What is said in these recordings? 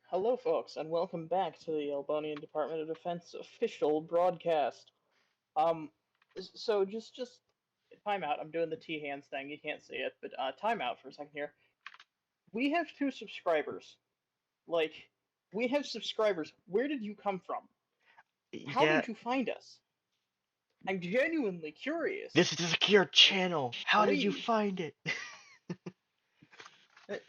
Hello, folks, and welcome back to the Elbonian Department of Defense official broadcast. Um, so just time out. I'm doing the T hands thing. You can't see it, but time out for a second here. We have two subscribers. Like, we have subscribers. Where did you come from? How Yeah, did you find us? I'm genuinely curious. this is a secure channel. How did you Please. find it? But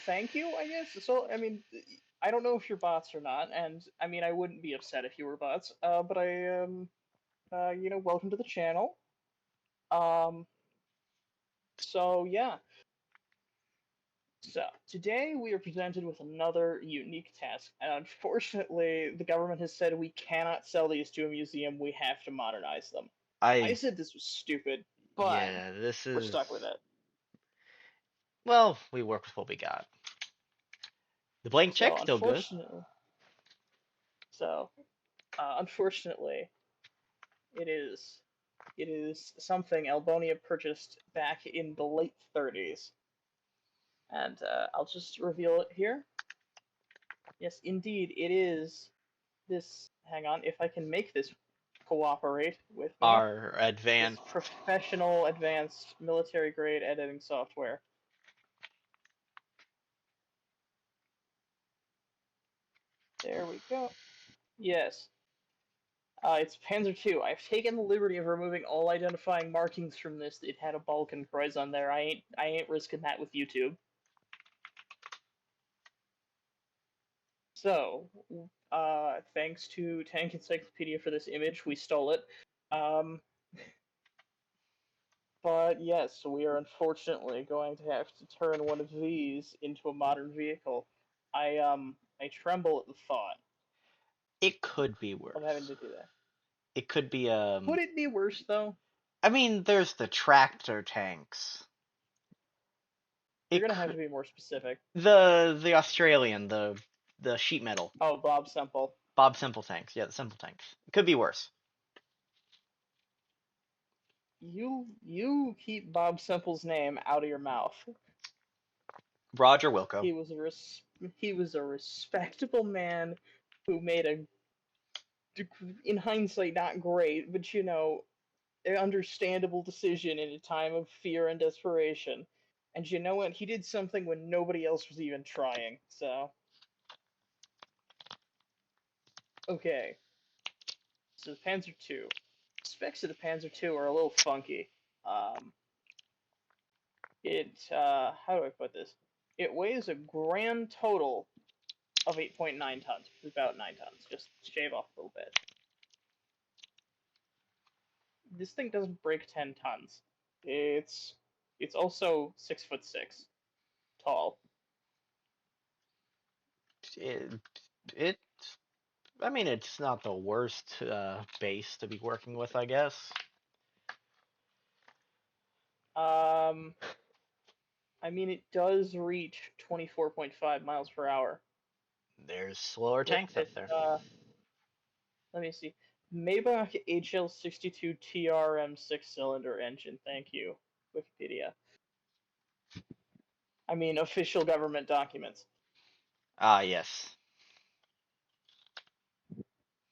thank you, I guess. So, I mean, I don't know if you're bots or not, and I mean, I wouldn't be upset if you were bots. But welcome to the channel. Um, so yeah. So today we are presented with another unique task, and unfortunately, the government has said we cannot sell these to a museum. We have to modernize them. I I, said this was stupid, but yeah, this we're is, stuck with it. well, we work with what we got. The blank So check's still good. unfortunately, so unfortunately, it is it is something Elbonia purchased back in the late 30s, and I'll just reveal it here. Yes, indeed, it is this. Hang on, if I can make this cooperate with me. Our This advanced, professional, advanced, military grade editing software. There we go. Yes. It's Panzer II. I've taken the liberty of removing all identifying markings from this. It had a Balkan Kreuz on there. I ain't risking that with YouTube. So, thanks to Tank Encyclopedia for this image. We stole it. Um, but yes, we are unfortunately going to have to turn one of these into a modern vehicle. I tremble at the thought it could be of having worse. to do that. It could be, Could it be worse though? I mean, there's the tractor tanks. You're It gonna have to could, be more specific. the Australian, the sheet metal. Oh, Bob Semple. Bob Simple tanks. Yeah, the Simple tanks. It could be worse. You keep Bob Semple's name out of your mouth. Roger Wilco. He was a he was a respectable man who made a, in hindsight, not great, but an understandable decision in a time of fear and desperation. And you know what? He did something when nobody else was even trying. So, okay. So the Panzer II. Specs of the Panzer II are a little funky. Um, how do I put this? It weighs a grand total of 8.9 tons, about 9 tons. Just shave off a little bit. This thing doesn't break 10 tons. It's it's also 6'6" tall. It, it, I mean, it's not the worst base to be working with, I guess. Um, I mean, it does reach 24.5 miles per hour There's slower with tanks this. out there. Let me see. Maybach HL62 TRM 6-cylinder engine. Thank you, Wikipedia. I mean, official government documents. Ah, yes.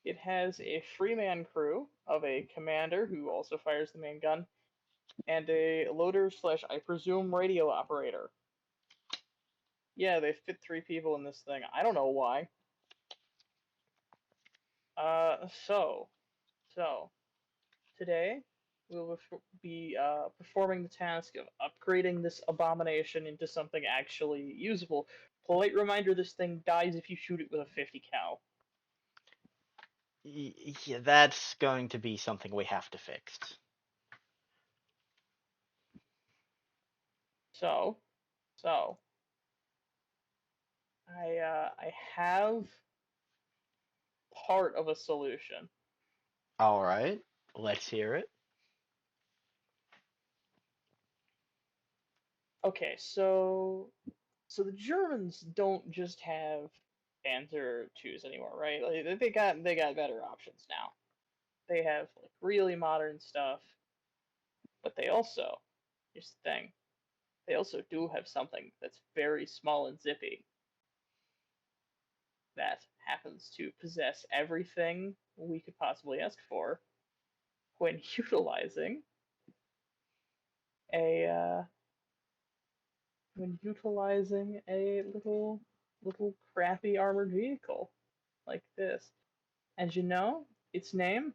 It has a free-man crew of a commander who also fires the main gun, and a loader slash, I presume, radio operator. Yeah, they fit 3 people in this thing. I don't know why. Uh, so, so today we will be performing the task of upgrading this abomination into something actually usable. Polite reminder: this thing dies if you shoot it with a 50 cal. Yeah, that's going to be something we have to fix. So, so I have part of a solution. All right, let's hear it. Okay, so the Germans don't just have Panzer twos anymore, right? Like, they got better options now. They have like really modern stuff, but they also, here's the thing, they also do have something that's very small and zippy that happens to possess everything we could possibly ask for when a uh, utilizing a little crappy armored vehicle like this. And you know, its name's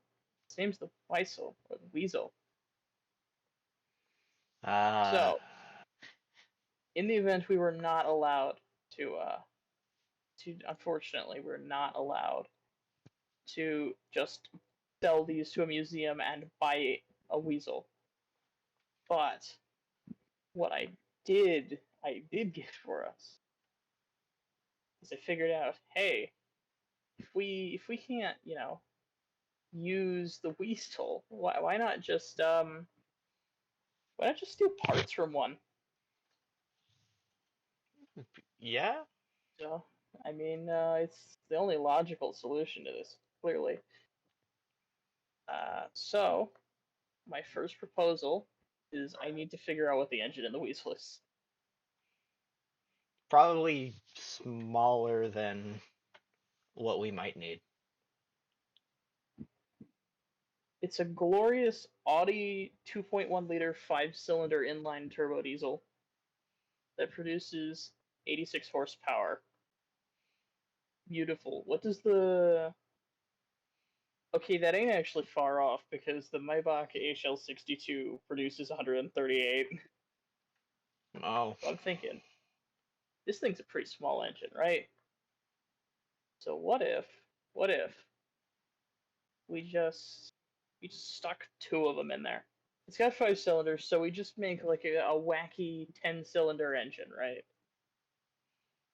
the Weasel or the Weasel. Uh, So, in the event we were not allowed to unfortunately we're not allowed to just sell these to a museum and buy a weasel. But what I did get for us is I figured out, hey, if we can't, use the weasel, why not just steal parts from one? yeah. So, I mean, it's the only logical solution to this, clearly. So, my first proposal is I need to figure out what the engine in the weasel is. Probably smaller than what we might need. It's a glorious Audi 2.1 liter 5-cylinder inline turbo diesel that produces 86 horsepower. Beautiful. What does the. Okay, that ain't actually far off because the Maybach HL62 produces 138. Oh, So I'm thinking, this thing's a pretty small engine, right? So what if we just stuck two of them in there? It's got 5 cylinders, so we just make like a wacky 10-cylinder engine, right?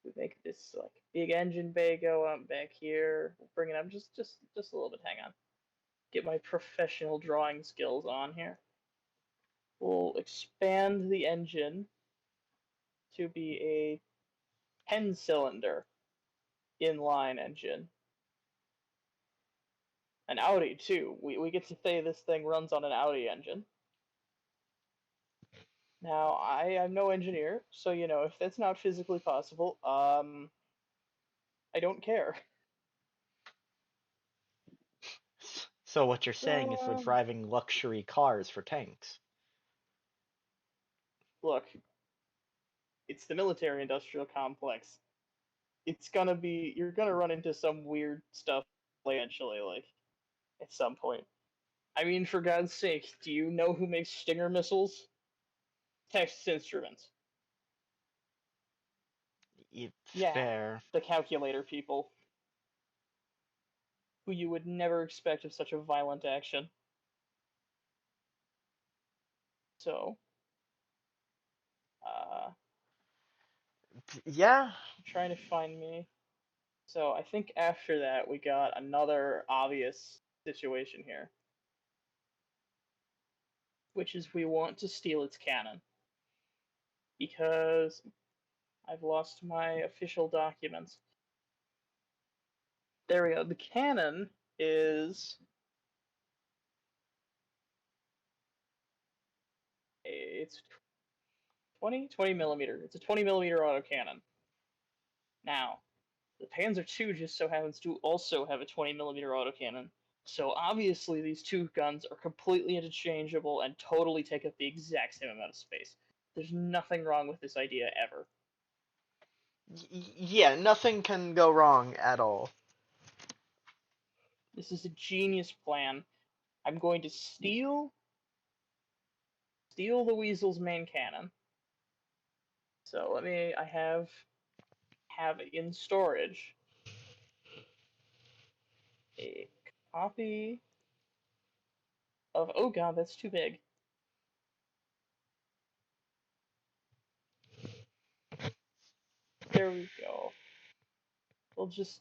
We make this like big engine bay go up back here. We'll bring it up just a little bit. Hang on. Get my professional drawing skills on here. We'll expand the engine to be a 10-cylinder inline engine. An Audi too. We get to say this thing runs on an Audi engine. Now I'm no engineer, so if that's not physically possible, I don't care. so what you're saying So is we're driving luxury cars for tanks. look, it's the military industrial complex. You're gonna run into some weird stuff eventually, like at some point. I mean, for God's sake, do you know who makes Stinger missiles? Texas Instruments. It's Yeah, fair. the calculator people, who you would never expect of such a violent action. So, I'm Yeah. trying to find me. So I think after that we got another obvious situation here, which is we want to steal its cannon because I've lost my official documents. There we go. The cannon is it's 20 millimeter. It's a 20 millimeter autocannon. Now, the Panzer II just so happens to also have a 20 millimeter autocannon. So obviously these two guns are completely interchangeable and totally take up the exact same amount of space. There's nothing wrong with this idea ever. Yeah, nothing can go wrong at all. This is a genius plan. I'm going to steal the Weasel's main cannon. So I have in storage a copy of, oh god, that's too big. There we go. We'll just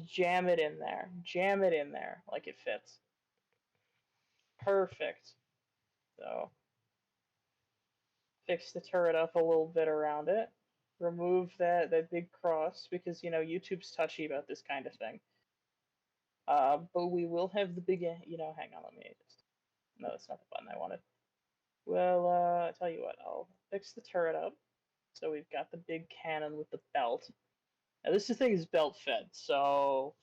jam it in there. Jam it in there like it fits. Perfect. So fix the turret up a little bit around it. Remove that big cross because YouTube's touchy about this kind of thing. But we will have the big, hang on, let me just. No, that's not the button I wanted. Well, I tell you what, I'll fix the turret up. So we've got the big cannon with the belt. Now this thing is belt fed, so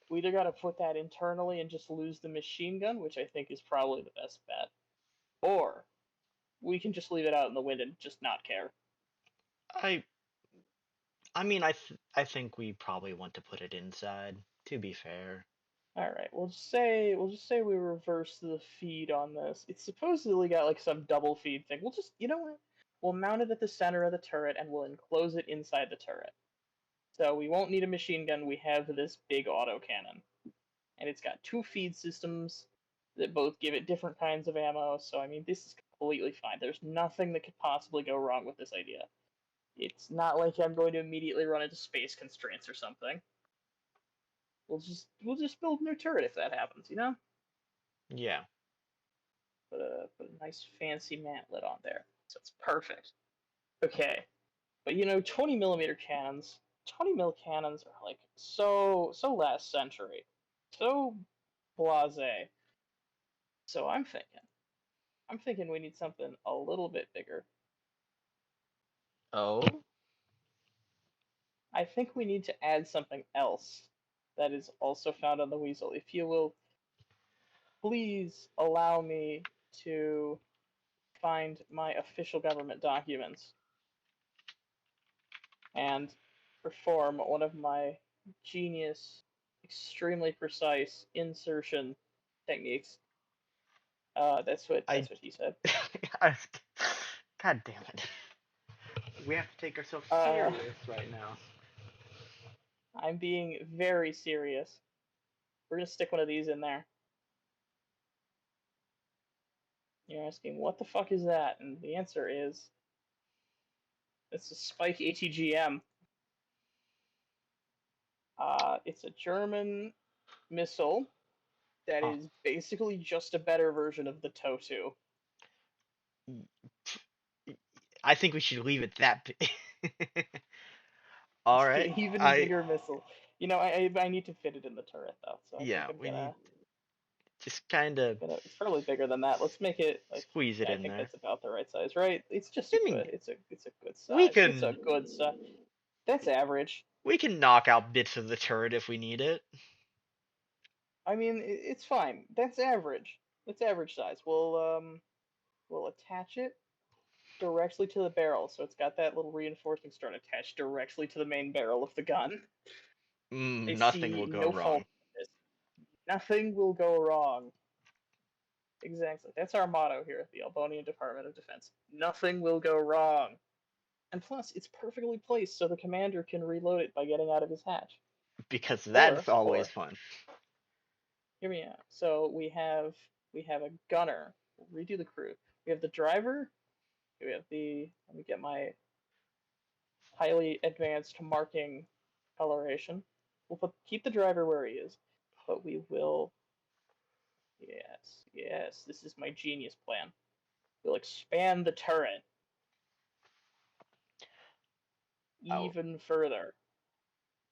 we either got to put that internally and just lose the machine gun, which I think is probably the best bet, or we can just leave it out in the wind and just not care. I I mean, I think we probably want to put it inside, to be fair. All right, we'll just say we reverse the feed on this. It's supposedly got like some double feed thing. We'll just you know what? We'll mount it at the center of the turret and we'll enclose it inside the turret. So we won't need a machine gun. We have this big autocannon, and it's got two feed systems that both give it different kinds of ammo. So I mean, this is completely fine. There's nothing that could possibly go wrong with this idea. It's not like I'm going to immediately run into space constraints or something. We'll just build a new turret if that happens, you know? Yeah. Put a nice fancy mantlet on there. So it's perfect. Okay. But 20 millimeter cannons, 20 mil cannons are like so last century. So blase. So I'm thinking we need something a little bit bigger. Oh, I think we need to add something else that is also found on the Weasel. If you will please allow me to find my official government documents and perform one of my genius, extremely precise insertion techniques. That's what I, that's what he said. I God damn it. We have to take ourselves Uh, serious right now. I'm being very serious. We're gonna stick one of these in there. You're asking what the fuck is that, and the answer is it's a Spike ATGM. It's a German missile that Oh, is basically just a better version of the Totu. I think we should leave it that. All It's right. an even I bigger missile. I need to fit it in the turret though, so I think Yeah, I'm we need gonna just kind of gonna. It's probably bigger than that. Let's make it like squeeze it yeah. I in think there. that's about the right size, right? It's just a I mean, good. It's a good we size. It's a can good size. That's average. we can knock out bits of the turret if we need it. I mean, it's fine. That's average. That's average size. We'll attach it directly to the barrel, so it's got that little reinforcing stone attached directly to the main barrel of the gun. I Nothing see will go no fault wrong in this. Nothing will go wrong. Exactly. That's our motto here at the Elbonian Department of Defense. Nothing will go wrong. And plus, it's perfectly placed so the commander can reload it by getting out of his hatch. because that's always Or fun. hear me out. So we have a gunner. We'll redo the crew. We have the driver. We have the. Let me get my highly advanced marking coloration. Keep the driver where he is, but we will. Yes. This is my genius plan. We'll expand the turret Oh, even further.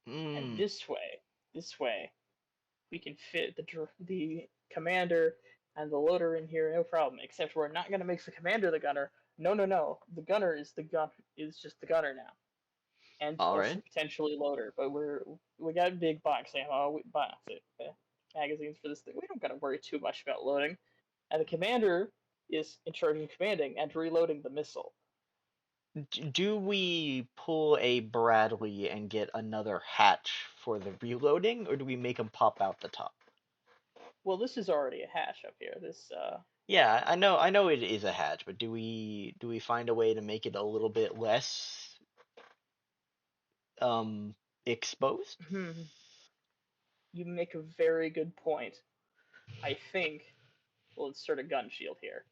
And mm, this way, we can fit the commander and the loader in here, no problem. Except we're not gonna make the commander the gunner. No, no, no. The gunner is just the gunner now, and all also right. potentially loader. But we got big box ammo, magazines for this thing. We don't gotta worry too much about loading. And the commander is in charge of commanding and reloading the missile. Do we pull a Bradley and get another hatch for the reloading, or do we make them pop out the top? Well, this is already a hatch up here. Yeah, I know it is a hatch, but do we find a way to make it a little bit less um exposed? You make a very good point. I think we'll insert a gun shield here.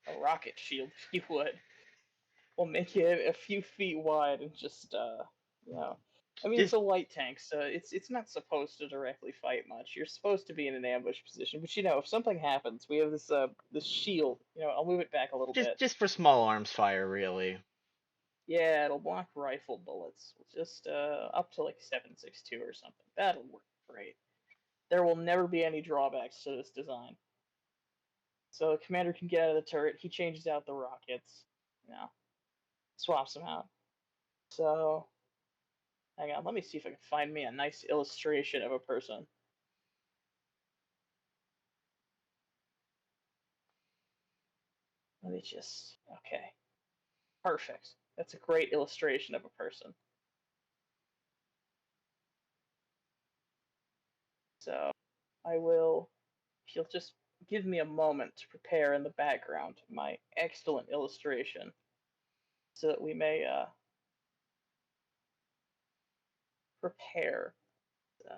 A rocket shield, if you would. We'll make it a few feet wide and just, you know. I mean, it's Just a light tank, so it's not supposed to directly fight much. You're supposed to be in an ambush position, but if something happens, we have this shield. I'll move it back a little just bit. just for small arms fire, really. Yeah, it'll block rifle bullets, just up to like 7.62 or something. That'll work great. There will never be any drawbacks to this design. So the commander can get out of the turret. He changes out the rockets. You know, swaps them out. So, hang on. Let me see if I can find me a nice illustration of a person. Let me just. Okay. Perfect. That's a great illustration of a person. So, I will. If you'll just give me a moment to prepare in the background my excellent illustration so that we may prepare. So,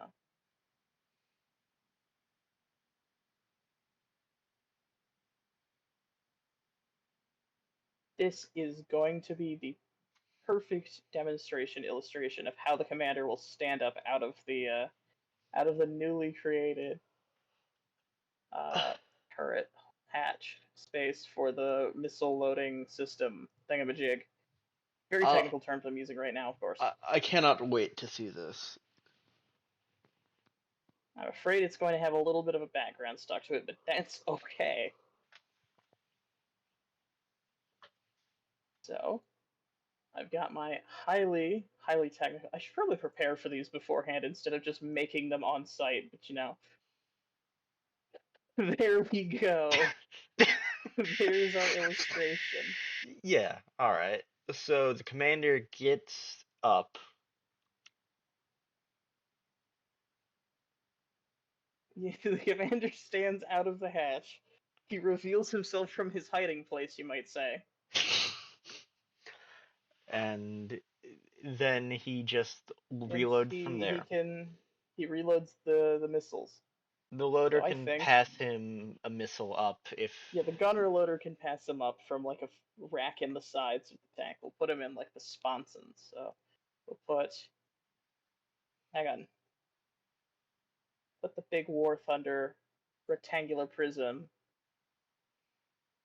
this is going to be the perfect demonstration illustration of how the commander will stand up out of the newly created turret hatch space for the missile loading system thingamajig. Very Uh, technical terms I'm using right now, of course. I cannot wait to see this. I'm afraid it's going to have a little bit of a background stuck to it, but that's okay. So, I've got my highly, highly technical. I should probably prepare for these beforehand instead of just making them on site, but you know. There we go. There's our illustration. Yeah, alright. So the commander gets up. The commander stands out of the hatch. He reveals himself from his hiding place, you might say. And then he just And reloads from he there. can he reloads the missiles. The loader So I can think pass him a missile up if. yeah, the gunner loader can pass him up from like a rack in the sides of the tank. We'll put him in like the sponsons. So we'll hang on, put the big War Thunder rectangular prism.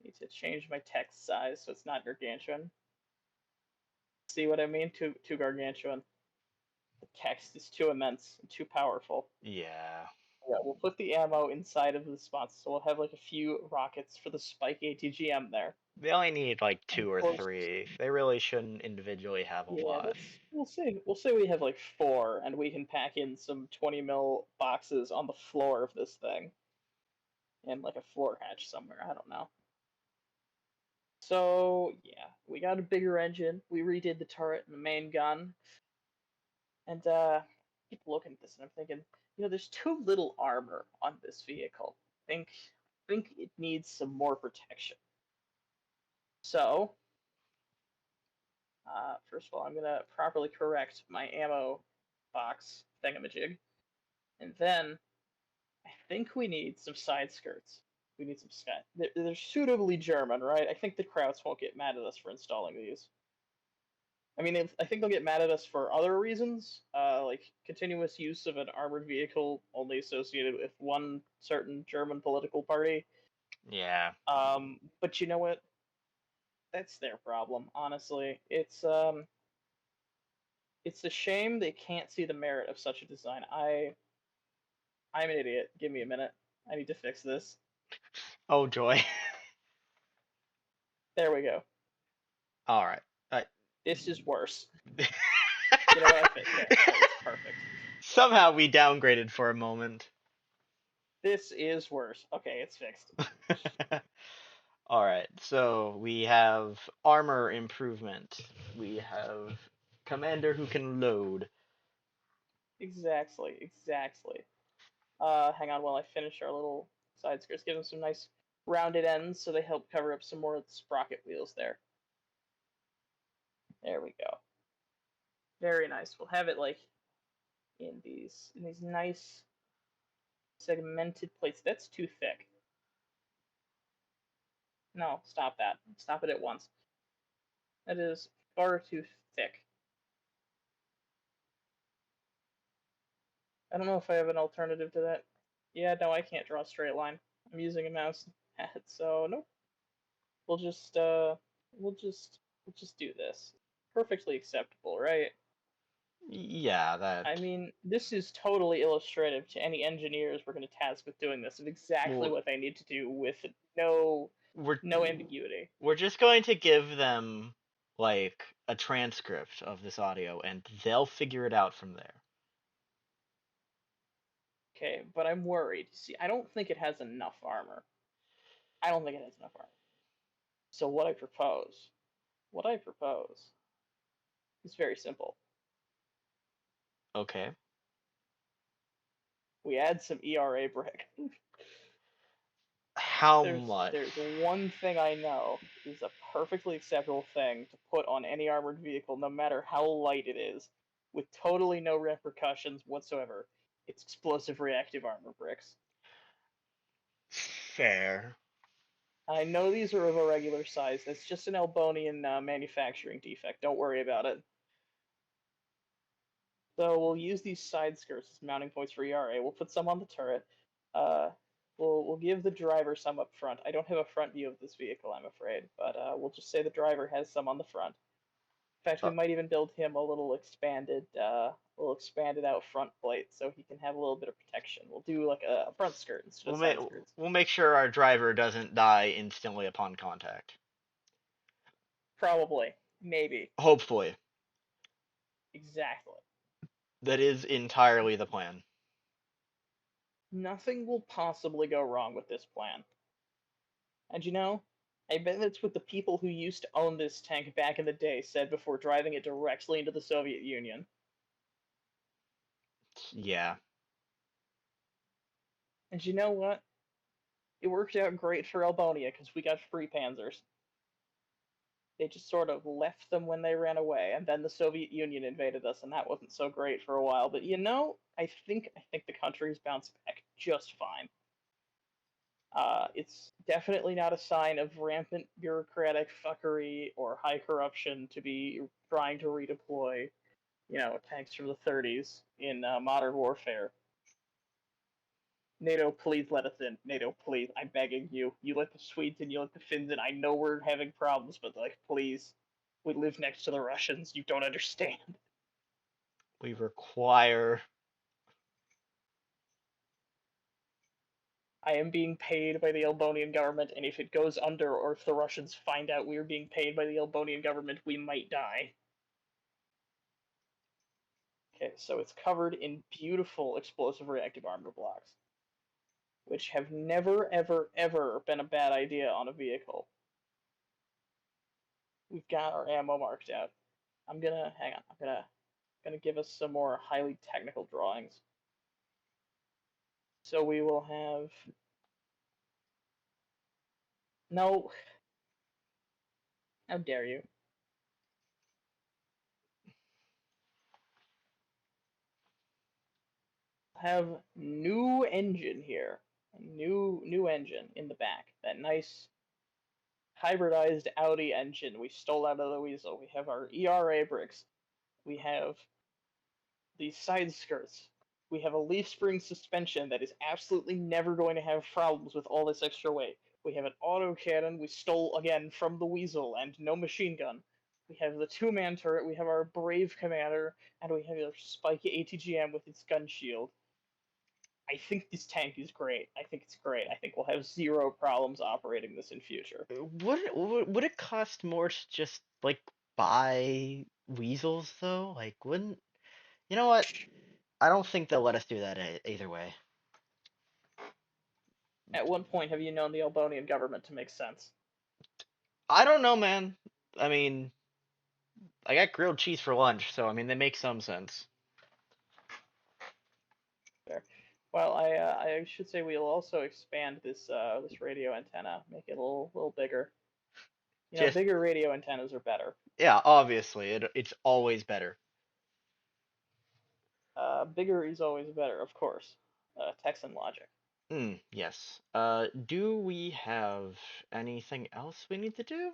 Need to change my text size so it's not gargantuan. See what I mean? Too gargantuan. The text is too immense and too powerful. Yeah. Yeah, we'll put the ammo inside of the spots, so we'll have like a few rockets for the Spike ATGM there. They only need like And of 2 or course, 3. They really shouldn't individually have a yeah, lot. that's we'll see. We'll say we have like 4, and we can pack in some 20 mil boxes on the floor of this thing, in like a floor hatch somewhere. I don't know. So yeah, we got a bigger engine. We redid the turret and the main gun, and keep looking at this, and I'm thinking, there's too little armor on this vehicle. Think it needs some more protection. So, first of all, I'm gonna properly correct my ammo box thingamajig, and then I think we need some side skirts. We need some sky. They're suitably German, right? I think the Krauts won't get mad at us for installing these. I mean, I think they'll get mad at us for other reasons, like continuous use of an armored vehicle only associated with one certain German political party. Yeah. But you know what? That's their problem, honestly. It's a shame they can't see the merit of such a design. I'm an idiot. Give me a minute. I need to fix this. Oh joy. There we go. Alright. This is worse. You know what? It's perfect. Somehow we downgraded for a moment. This is worse. Okay, it's fixed. Alright, so we have armor improvement. We have commander who can load. Exactly. Hang on while I finish our little side skirts. Give them some nice rounded ends so they help cover up some more of the sprocket wheels there. There we go. Very nice. We'll have it like in these nice segmented plates. That's too thick. No, stop that. Stop it at once. That is far too thick. I don't know if I have an alternative to that. Yeah, no, I can't draw a straight line. I'm using a mouse pad, so nope. We'll just we'll just do this. Perfectly acceptable, right? Yeah, that. I mean, this is totally illustrative to any engineers we're going to task with doing this of exactly Well, what they need to do with no we're no ambiguity. we're just going to give them like a transcript of this audio, and they'll figure it out from there. Okay, but I'm worried. See, I don't think it has enough armor. I don't think it has enough armor. So what I propose is very simple. Okay. We add some ERA brick. How there's much? there's one thing I know is a perfectly acceptable thing to put on any armored vehicle, no matter how light it is, with totally no repercussions whatsoever. It's explosive reactive armor bricks. Fair. I know these are of a regular size. That's just an Elbonian manufacturing defect. Don't worry about it. So we'll use these side skirts as mounting points for ERA. We'll put some on the turret. Uh, we'll give the driver some up front. I don't have a front view of this vehicle, I'm afraid, but we'll just say the driver has some on the front. In fact, Uh, we might even build him a little expanded out front plate so he can have a little bit of protection. We'll do like a front skirt instead we'll of make side skirts. we'll make sure our driver doesn't die instantly upon contact. Probably, maybe, Hopefully. exactly. That is entirely the plan. Nothing will possibly go wrong with this plan. And you know, I bet that's what the people who used to own this tank back in the day said before driving it directly into the Soviet Union. Yeah. And you know what? It worked out great for Elbonia because we got free Panzers. They just sort of left them when they ran away, and then the Soviet Union invaded us, and that wasn't so great for a while. But you know, I think the country's bounced back just fine. It's definitely not a sign of rampant bureaucratic fuckery or high corruption to be trying to redeploy, tanks from the 30s in modern warfare. NATO, please let us in. NATO, please, I'm begging you. You let the Swedes in, you let the Finns in. I know we're having problems, but like, please, we live next to the Russians. You don't understand. We require. I am being paid by the Elbonian government, and if it goes under, or if the Russians find out we are being paid by the Elbonian government, we might die. Okay, so it's covered in beautiful explosive reactive armor blocks, which have never, ever, ever been a bad idea on a vehicle. We've got our ammo marked out. Hang on. I'm gonna give us some more highly technical drawings. So we will have no. How dare you? Have new engine here. A new engine in the back. That nice hybridized Audi engine we stole out of the Weasel. We have our ERA bricks. We have these side skirts. We have a leaf spring suspension that is absolutely never going to have problems with all this extra weight. We have an autocannon we stole again from the Weasel and no machine gun. We have the two-man turret, we have our brave commander, and we have our spiky ATGM with its gun shield. I think this tank is great. I think it's great. I think we'll have zero problems operating this in future. Would it cost more to just like buy weasels though? Like, wouldn't you know what? I don't think they'll let us do that either way. At one point, have you known the Elbonian government to make sense? I don't know, man. I mean, I got grilled cheese for lunch, so I mean, they make some sense. There. Well, I should say we'll also expand this radio antenna, make it a little bigger. Just Bigger radio antennas are better. yeah, obviously, it's always better. Bigger is always better, of course. Texan logic. Yes. Do we have anything else we need to do?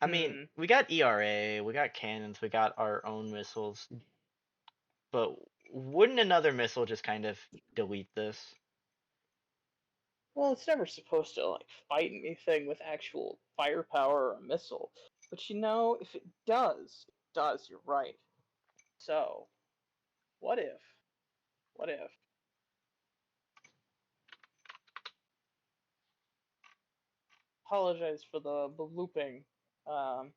I mean, Hmm. we got ERA, we got cannons, we got our own missiles, but wouldn't another missile just kind of delete this? Well, it's never supposed to like fight anything with actual firepower or a missile. But if it does, You're right. So, what if, what if, apologize for the looping, um,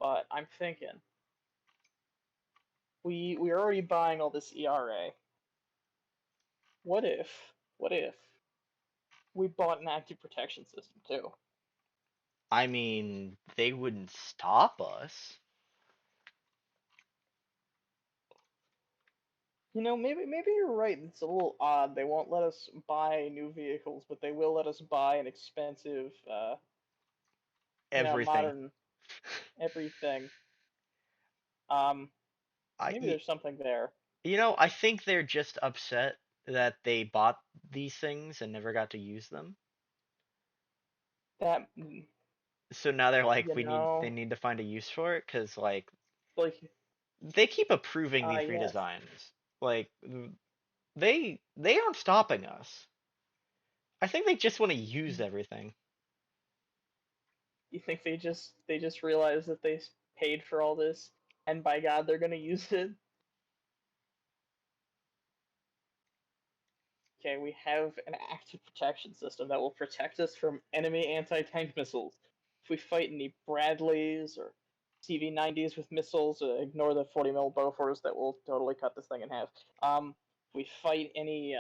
but I'm thinking, we're already buying all this ERA. What if we bought an active protection system too? I mean, they wouldn't stop us. Maybe you're right. It's a little odd. They won't let us buy new vehicles, but they will let us buy an expensive, Everything. modern everything. Um, I, Maybe y- there's something there. I think they're just upset that they bought these things and never got to use them. That, So now they're like, you they know, need to find a use for it because like like, they keep approving these yes. redesigns. Like they aren't stopping us. I think they just want to use everything. You think they just realized that they paid for all this, and by God, they're gonna use it? Okay, we have an active protection system that will protect us from enemy anti-tank missiles. If we fight any Bradleys or CV-90s with missiles, ignore the 40 mil Bofors that will totally cut this thing in half. If we fight any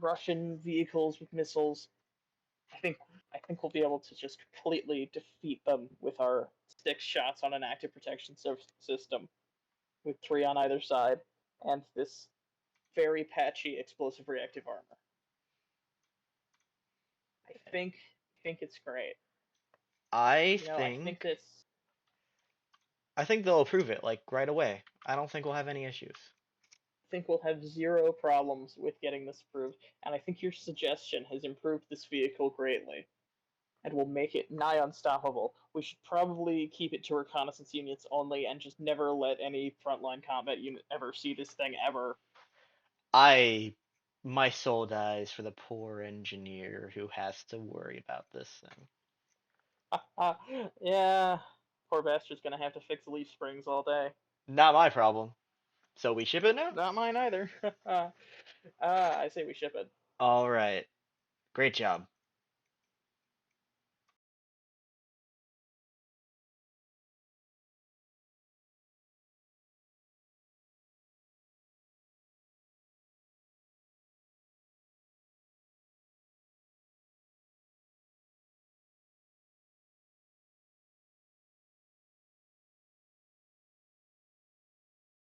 Russian vehicles with missiles, I think I think we'll be able to just completely defeat them with our 6 shots on an active protection system with 3 on either side, and this very patchy explosive reactive armor. I think it's great. I You know, I think think this I think they'll approve it like right away. I don't think we'll have any issues. I think we'll have zero problems with getting this approved, and I think your suggestion has improved this vehicle greatly and will make it nigh unstoppable. We should probably keep it to reconnaissance units only and just never let any frontline combat unit ever see this thing ever. I my soul dies for the poor engineer who has to worry about this thing. Yeah, poor bastard's gonna have to fix leaf springs all day. Not my problem. So we ship it now? Not mine either. I say we ship it. All right. Great job.